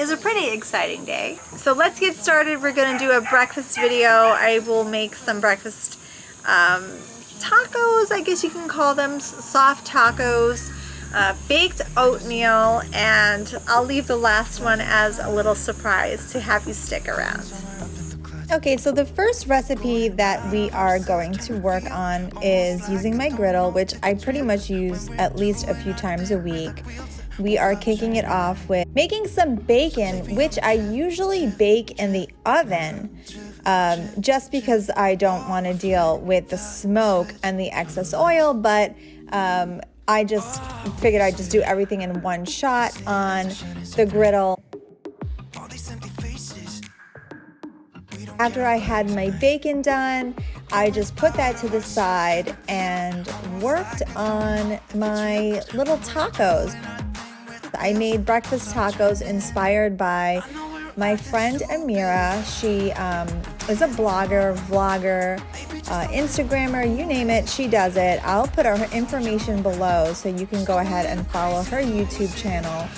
is a pretty exciting day. So let's get started. We're gonna do a breakfast video. I will make some breakfast tacos, I guess you can call them, soft tacos, baked oatmeal, and I'll leave the last one as a little surprise to have you stick around. Okay, so the first recipe that we are going to work on is using my griddle, which I pretty much use at least a few times a week. We are kicking it off with making some bacon, which I usually bake in the oven, just because I don't want to deal with the smoke and the excess oil, but I just figured I'd just do everything in one shot on the griddle. After I had my bacon done, I just put that to the side and worked on my little tacos. I made breakfast tacos inspired by my friend Amira. She is a blogger, vlogger, Instagrammer, you name it, she does it. I'll put her information below so you can go ahead and follow her YouTube channel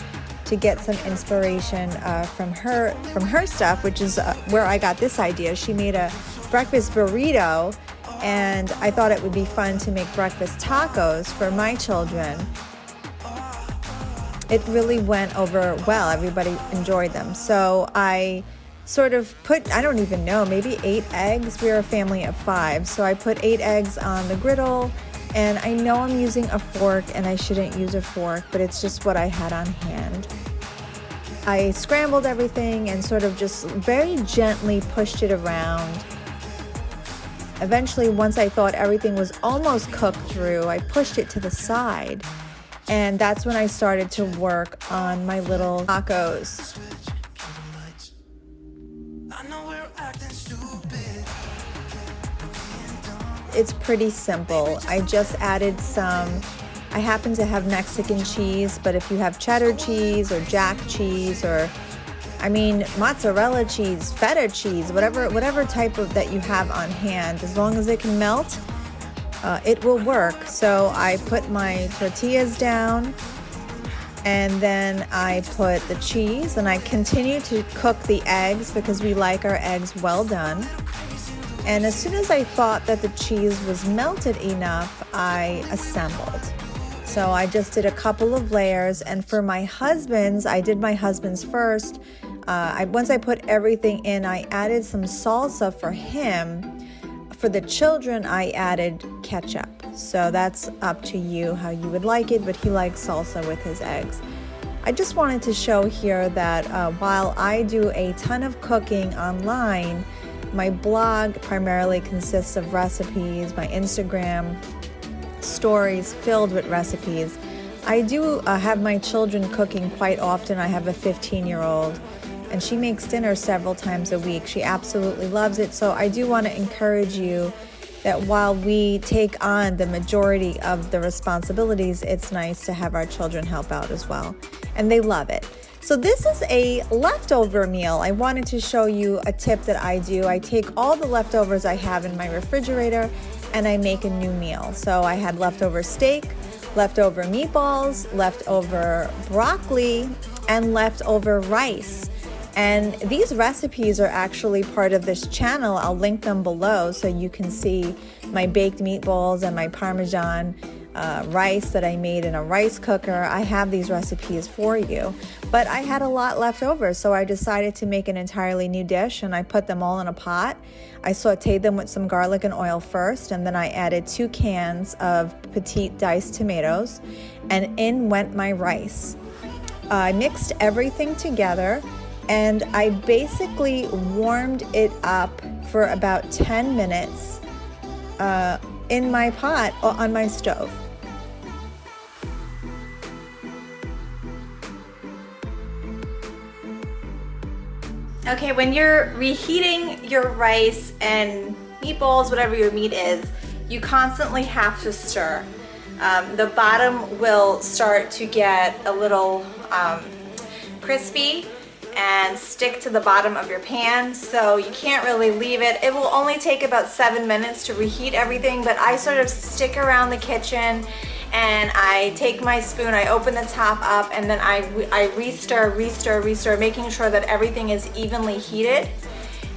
to get some inspiration from her stuff, which is where I got this idea. She made a breakfast burrito, and I thought it would be fun to make breakfast tacos for my children. It really went over well. Everybody enjoyed them. So I sort of put, I don't even know, maybe 8 eggs. We're a family of 5. So I put 8 eggs on the griddle, and I know I'm using a fork and I shouldn't use a fork, but it's just what I had on hand. I scrambled everything and sort of just very gently pushed it around. Eventually, once I thought everything was almost cooked through, I pushed it to the side. And that's when I started to work on my little tacos. It's pretty simple. I just added I happen to have Mexican cheese, but if you have cheddar cheese or jack cheese or, mozzarella cheese, feta cheese, whatever type of that you have on hand, as long as it can melt, it will work. So I put my tortillas down, and then I put the cheese, and I continue to cook the eggs because we like our eggs well done. And as soon as I thought that the cheese was melted enough, I assembled. So I just did a couple of layers, and for my husband's, I did my husband's first. Once I put everything in, I added some salsa for him. For the children, I added ketchup. So that's up to you how you would like it, but he likes salsa with his eggs. I just wanted to show here that while I do a ton of cooking online, my blog primarily consists of recipes, my Instagram stories filled with recipes. I do have my children cooking quite often. I have a 15-year-old, and she makes dinner several times a week. She absolutely loves it. So I do want to encourage you that while we take on the majority of the responsibilities, it's nice to have our children help out as well. And they love it. So this is a leftover meal. I wanted to show you a tip that I do. I take all the leftovers I have in my refrigerator and I make a new meal. So I had leftover steak, leftover meatballs, leftover broccoli, and leftover rice. And these recipes are actually part of this channel. I'll link them below so you can see my baked meatballs and my Parmesan rice that I made in a rice cooker. I have these recipes for you. But I had a lot left over, so I decided to make an entirely new dish, and I put them all in a pot. I sauteed them with some garlic and oil first, and then I added 2 cans of petite diced tomatoes, and in went my rice. I mixed everything together, and I basically warmed it up for about 10 minutes in my pot on my stove. Okay, when you're reheating your rice and meatballs, whatever your meat is, you constantly have to stir. The bottom will start to get a little crispy and stick to the bottom of your pan, so you can't really leave it. It will only take about 7 minutes to reheat everything, but I sort of stick around the kitchen and I take my spoon, I open the top up, and then I re-stir, making sure that everything is evenly heated,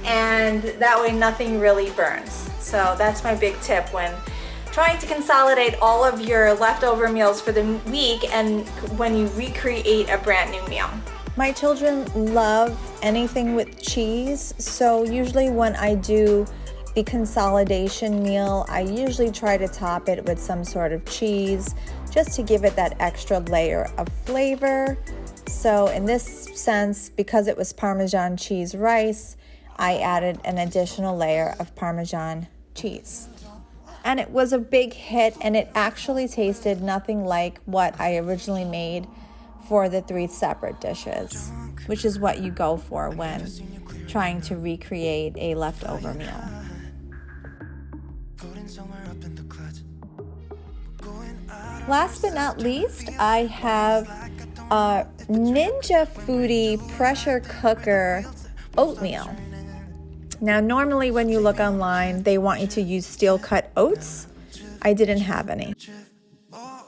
and that way nothing really burns. So that's my big tip when trying to consolidate all of your leftover meals for the week and when you recreate a brand new meal. My children love anything with cheese, so usually when I do the consolidation meal, I usually try to top it with some sort of cheese just to give it that extra layer of flavor. So in this sense, because it was Parmesan cheese rice, I added an additional layer of Parmesan cheese. And it was a big hit, and it actually tasted nothing like what I originally made for the 3 separate dishes, which is what you go for when trying to recreate a leftover meal. Last but not least, I have a Ninja Foodi pressure cooker oatmeal. Now, normally when you look online, they want you to use steel-cut oats. I didn't have any.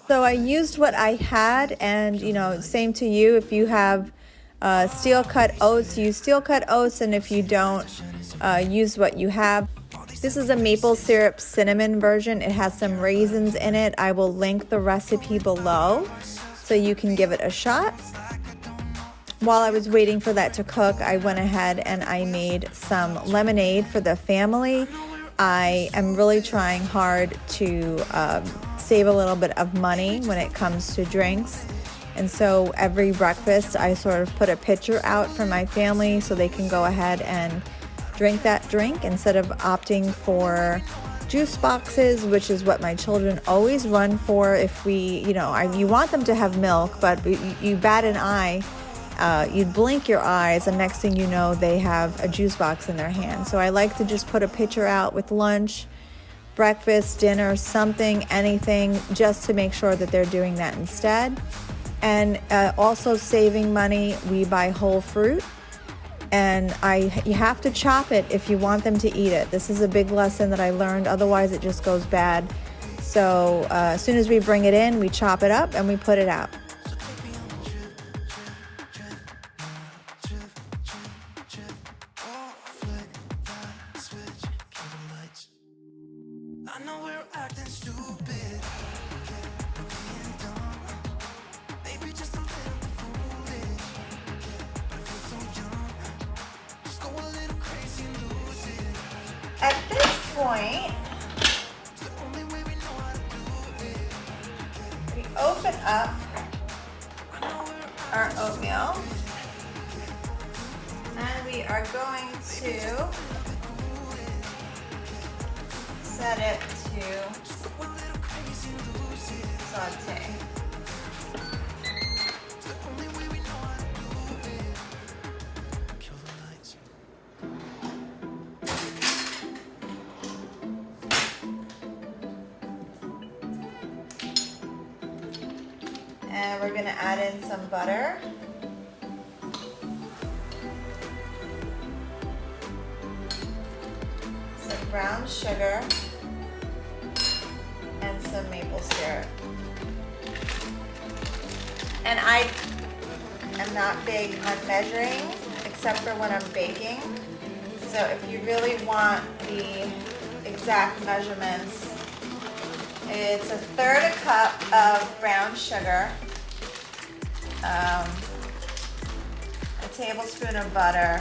So I used what I had, and same to you. If you have steel-cut oats, use steel-cut oats, and if you don't, use what you have. This is a maple syrup cinnamon version. It has some raisins in it. I will link the recipe below so you can give it a shot. While I was waiting for that to cook, I went ahead and I made some lemonade for the family. I am really trying hard to save a little bit of money when it comes to drinks. And so every breakfast, I sort of put a pitcher out for my family so they can go ahead and drink that drink instead of opting for juice boxes, which is what my children always run for. If you want them to have milk, but you bat an eye. You'd blink your eyes, and next thing you know, they have a juice box in their hand. So I like to just put a pitcher out with lunch, breakfast, dinner, something, anything, just to make sure that they're doing that instead. And also saving money, we buy whole fruit, and you have to chop it if you want them to eat it. This is a big lesson that I learned, otherwise it just goes bad. So as soon as we bring it in, we chop it up and we put it out. At this point, we open up our oatmeal, and we are going to set it to saute. And we're going to add in some butter. Some brown sugar. And some maple syrup. And I am not big on measuring, except for when I'm baking. So if you really want the exact measurements, it's 1/3 cup of brown sugar, a tablespoon of butter,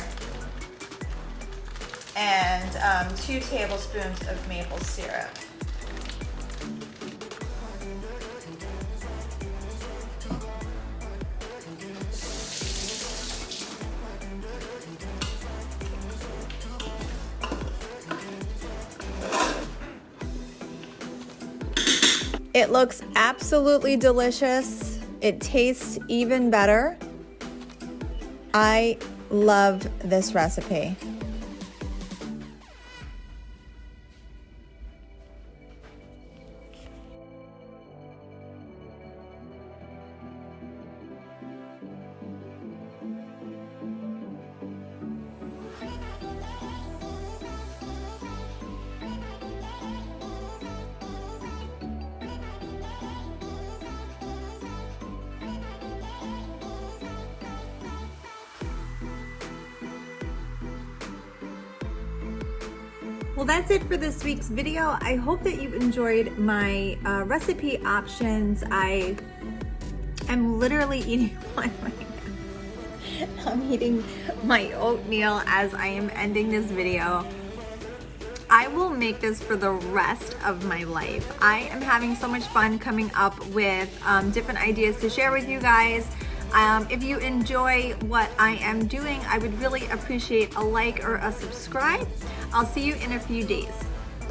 and 2 tablespoons of maple syrup. It looks absolutely delicious. It tastes even better. I love this recipe. Well, that's it for this week's video. I hope that you enjoyed my recipe options. I am literally eating one right now. I'm eating my oatmeal as I am ending this video. I will make this for the rest of my life. I am having so much fun coming up with different ideas to share with you guys. If you enjoy what I am doing, I would really appreciate a like or a subscribe. I'll see you in a few days.